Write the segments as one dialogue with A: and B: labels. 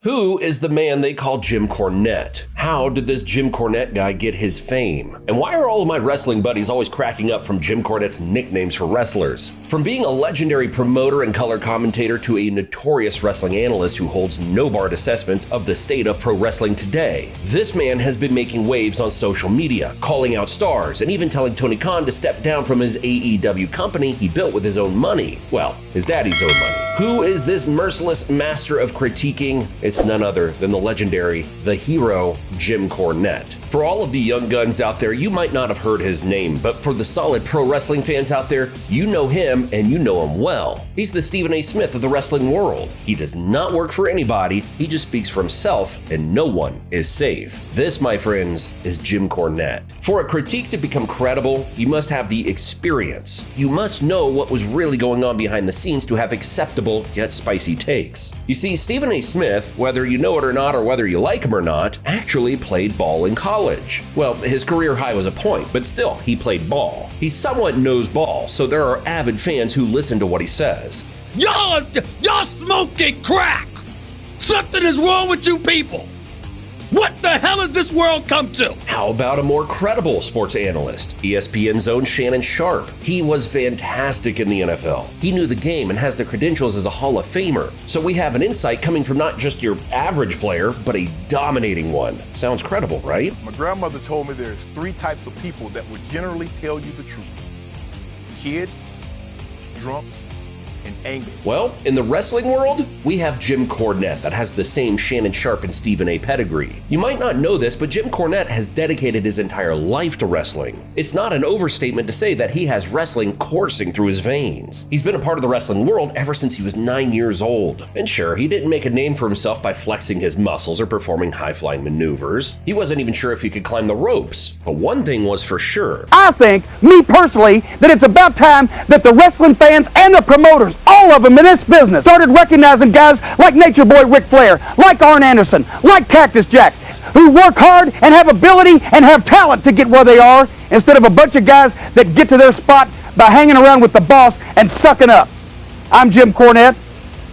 A: Who is the man they call Jim Cornette? How did this Jim Cornette guy get his fame? And why are all of my wrestling buddies always cracking up from Jim Cornette's nicknames for wrestlers? From being a legendary promoter and color commentator to a notorious wrestling analyst who holds no barred assessments of the state of pro wrestling today, this man has been making waves on social media, calling out stars, and even telling Tony Khan to step down from his AEW company he built with his own money. Well, his daddy's own money. Who is this merciless master of critiquing? It's none other than the legendary, the hero, Jim Cornette. For all of the young guns out there, you might not have heard his name, but for the solid pro wrestling fans out there, you know him and you know him well. He's the Stephen A. Smith of the wrestling world. He does not work for anybody, he just speaks for himself, and no one is safe. This, my friends, is Jim Cornette. For a critique to become credible, you must have the experience. You must know what was really going on behind the scenes to have acceptable yet spicy takes. You see, Stephen A. Smith, whether you know it or not or whether you like him or not, actually played ball in college. Well, his career high was a point, but still, he played ball. He somewhat knows ball, so there are avid fans who listen to what he says.
B: Y'all smoking crack! Something is wrong with you people! What the hell has this world come to?
A: How about a more credible sports analyst? ESPN's own Shannon Sharpe. He was fantastic in the NFL. He knew the game and has the credentials as a Hall of Famer. So we have an insight coming from not just your average player, but a dominating one. Sounds credible, right?
C: My grandmother told me there's 3 types of people that would generally tell you the truth. Kids, drunks, and angry.
A: Well, in the wrestling world, we have Jim Cornette that has the same Shannon Sharpe and Stephen A. pedigree. You might not know this, but Jim Cornette has dedicated his entire life to wrestling. It's not an overstatement to say that he has wrestling coursing through his veins. He's been a part of the wrestling world ever since he was 9 years old. And sure, he didn't make a name for himself by flexing his muscles or performing high-flying maneuvers. He wasn't even sure if he could climb the ropes. But one thing was for sure.
D: I think, me personally, that it's about time that the wrestling fans and the promoters, all of them in this business, started recognizing guys like Nature Boy Ric Flair, like Arn Anderson, like Cactus Jack, who work hard and have ability and have talent to get where they are, instead of a bunch of guys that get to their spot by hanging around with the boss and sucking up. I'm Jim Cornette,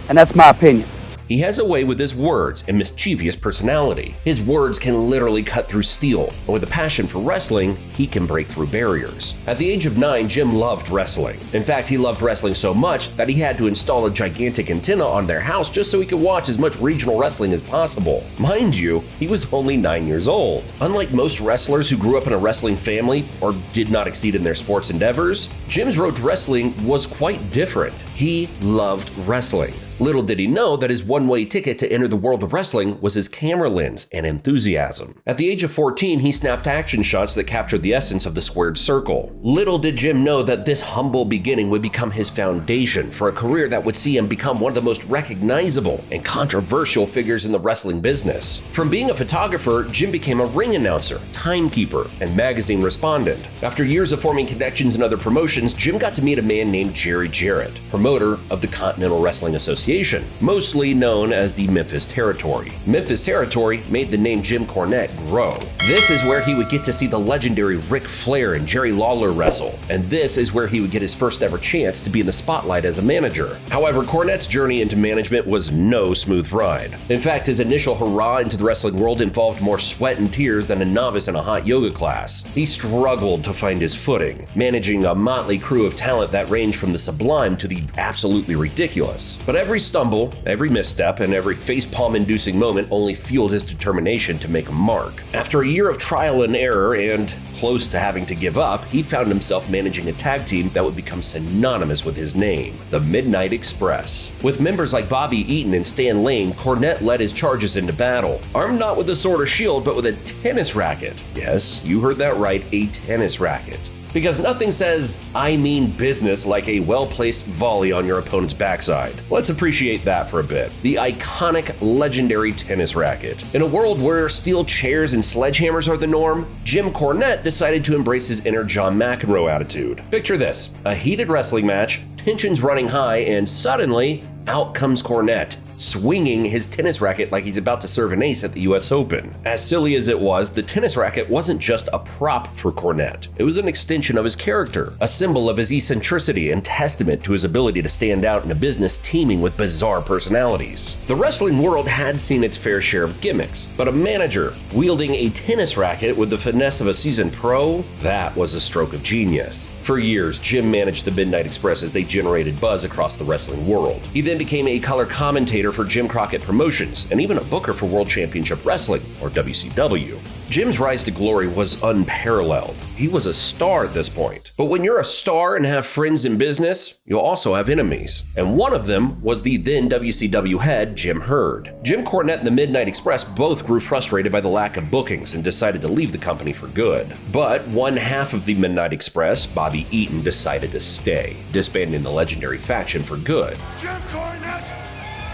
D: and that's my opinion.
A: He has a way with his words and mischievous personality. His words can literally cut through steel, and with a passion for wrestling, he can break through barriers. At the age of 9, Jim loved wrestling. In fact, he loved wrestling so much that he had to install a gigantic antenna on their house just so he could watch as much regional wrestling as possible. Mind you, he was only 9 years old. Unlike most wrestlers who grew up in a wrestling family or did not exceed in their sports endeavors, Jim's road to wrestling was quite different. He loved wrestling. Little did he know that his one-way ticket to enter the world of wrestling was his camera lens and enthusiasm. At the age of 14, he snapped action shots that captured the essence of the squared circle. Little did Jim know that this humble beginning would become his foundation for a career that would see him become one of the most recognizable and controversial figures in the wrestling business. From being a photographer, Jim became a ring announcer, timekeeper, and magazine respondent. After years of forming connections in other promotions, Jim got to meet a man named Jerry Jarrett, promoter of the Continental Wrestling Association, mostly known as the Memphis Territory. Memphis Territory made the name Jim Cornette grow. This is where he would get to see the legendary Ric Flair and Jerry Lawler wrestle, and this is where he would get his first ever chance to be in the spotlight as a manager. However, Cornette's journey into management was no smooth ride. In fact, his initial hurrah into the wrestling world involved more sweat and tears than a novice in a hot yoga class. He struggled to find his footing, managing a motley crew of talent that ranged from the sublime to the absolutely ridiculous. But every stumble, every misstep, and every facepalm-inducing moment only fueled his determination to make a mark. After a year of trial and error and close to having to give up, he found himself managing a tag team that would become synonymous with his name, the Midnight Express. With members like Bobby Eaton and Stan Lane, Cornette led his charges into battle, armed not with a sword or shield, but with a tennis racket. Yes, you heard that right, a tennis racket. Because nothing says, I mean business, like a well-placed volley on your opponent's backside. Let's appreciate that for a bit. The iconic, legendary tennis racket. In a world where steel chairs and sledgehammers are the norm, Jim Cornette decided to embrace his inner John McEnroe attitude. Picture this, a heated wrestling match, tensions running high, and suddenly, out comes Cornette, swinging his tennis racket like he's about to serve an ace at the US Open. As silly as it was, the tennis racket wasn't just a prop for Cornette. It was an extension of his character, a symbol of his eccentricity and testament to his ability to stand out in a business teeming with bizarre personalities. The wrestling world had seen its fair share of gimmicks, but a manager wielding a tennis racket with the finesse of a seasoned pro, that was a stroke of genius. For years, Jim managed the Midnight Express as they generated buzz across the wrestling world. He then became a color commentator for Jim Crockett Promotions and even a booker for World Championship Wrestling, or WCW. Jim's rise to glory was unparalleled. He was a star at this point. But when you're a star and have friends in business, you'll also have enemies. And one of them was the then WCW head, Jim Herd. Jim Cornette and the Midnight Express both grew frustrated by the lack of bookings and decided to leave the company for good. But one half of the Midnight Express, Bobby Eaton, decided to stay, disbanding the legendary faction for good.
E: Jim Cornette,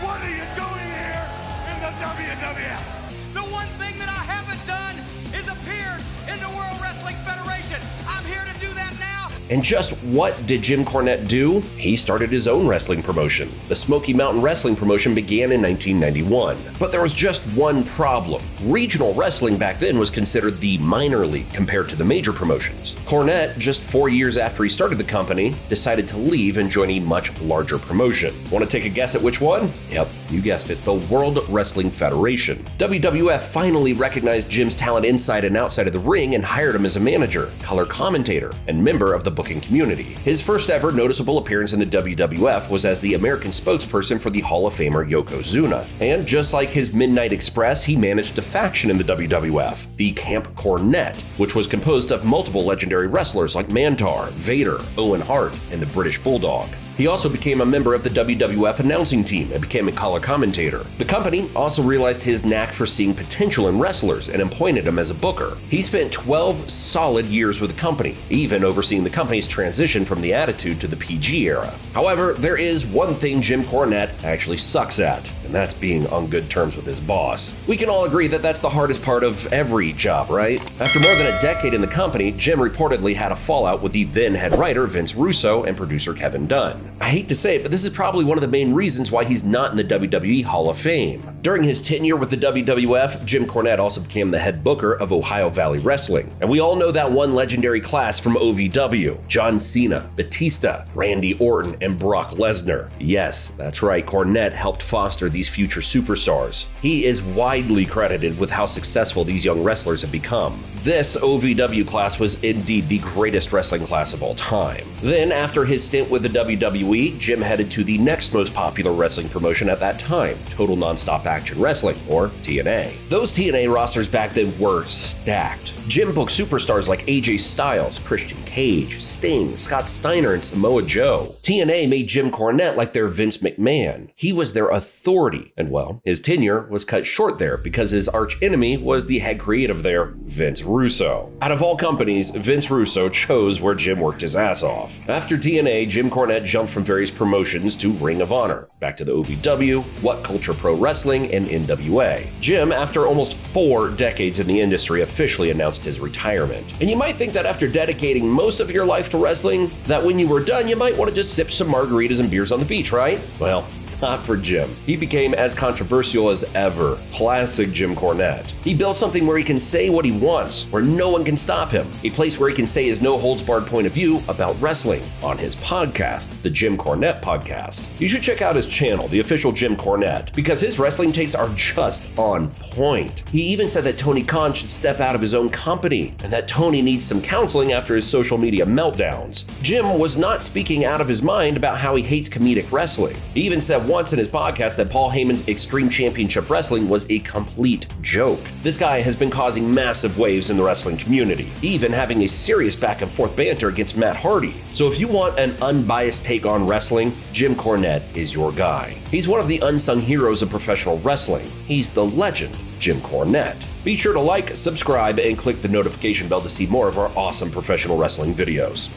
E: what are you doing here in the WWF?
F: The one thing that I haven't done is appeared in the World Wrestling Federation. I'm here to do that now.
A: And just what did Jim Cornette do? He started his own wrestling promotion. The Smoky Mountain Wrestling promotion began in 1991. But there was just one problem. Regional wrestling back then was considered the minor league compared to the major promotions. Cornette, just 4 years after he started the company, decided to leave and join a much larger promotion. Want to take a guess at which one? Yep, you guessed it, the World Wrestling Federation. WWF finally recognized Jim's talent inside and outside of the ring and hired him as a manager, color commentator, and member of the booking community. His first ever noticeable appearance in the WWF was as the American spokesperson for the Hall of Famer Yokozuna. And just like his Midnight Express, he managed a faction in the WWF, the Camp Cornette, which was composed of multiple legendary wrestlers like Mantar, Vader, Owen Hart, and the British Bulldog. He also became a member of the WWF announcing team and became a color commentator. The company also realized his knack for seeing potential in wrestlers and appointed him as a booker. He spent 12 solid years with the company, even overseeing the company's transition from the Attitude to the PG era. However, there is one thing Jim Cornette actually sucks at, and that's being on good terms with his boss. We can all agree that that's the hardest part of every job, right? After more than a decade in the company, Jim reportedly had a fallout with the then head writer Vince Russo and producer Kevin Dunn. I hate to say it, but this is probably one of the main reasons why he's not in the WWE Hall of Fame. During his tenure with the WWF, Jim Cornette also became the head booker of Ohio Valley Wrestling. And we all know that one legendary class from OVW, John Cena, Batista, Randy Orton, and Brock Lesnar. Yes, that's right, Cornette helped foster these future superstars. He is widely credited with how successful these young wrestlers have become. This OVW class was indeed the greatest wrestling class of all time. Then, after his stint with the WWE, Jim headed to the next most popular wrestling promotion at that time, Total Nonstop Action Wrestling, or TNA. Those TNA rosters back then were stacked. Jim booked superstars like AJ Styles, Christian Cage, Sting, Scott Steiner, and Samoa Joe. TNA made Jim Cornette like their Vince McMahon. He was their authority, and well, his tenure was cut short there because his archenemy was the head creative there, Vince Russo. Out of all companies, Vince Russo chose where Jim worked his ass off. After TNA, Jim Cornette jumped from various promotions to Ring of Honor, back to the OVW, What Culture Pro Wrestling, and NWA. Jim, after almost 4 decades in the industry, officially announced his retirement. And you might think that after dedicating most of your life to wrestling, that when you were done, you might want to just sip some margaritas and beers on the beach, right? Well, not for Jim. He became as controversial as ever. Classic Jim Cornette. He built something where he can say what he wants, where no one can stop him. A place where he can say his no-holds-barred point of view about wrestling on his podcast, the Jim Cornette Podcast. You should check out his channel, The Official Jim Cornette, because his wrestling takes are just on point. He even said that Tony Khan should step out of his own company, and that Tony needs some counseling after his social media meltdowns. Jim was not speaking out of his mind about how he hates comedic wrestling. He even said once in his podcast that Paul Heyman's Extreme Championship Wrestling was a complete joke. This guy has been causing massive waves in the wrestling community, even having a serious back and forth banter against Matt Hardy. So if you want an unbiased take on wrestling, Jim Cornette is your guy. He's one of the unsung heroes of professional wrestling. He's the legend, Jim Cornette. Be sure to like, subscribe, and click the notification bell to see more of our awesome professional wrestling videos.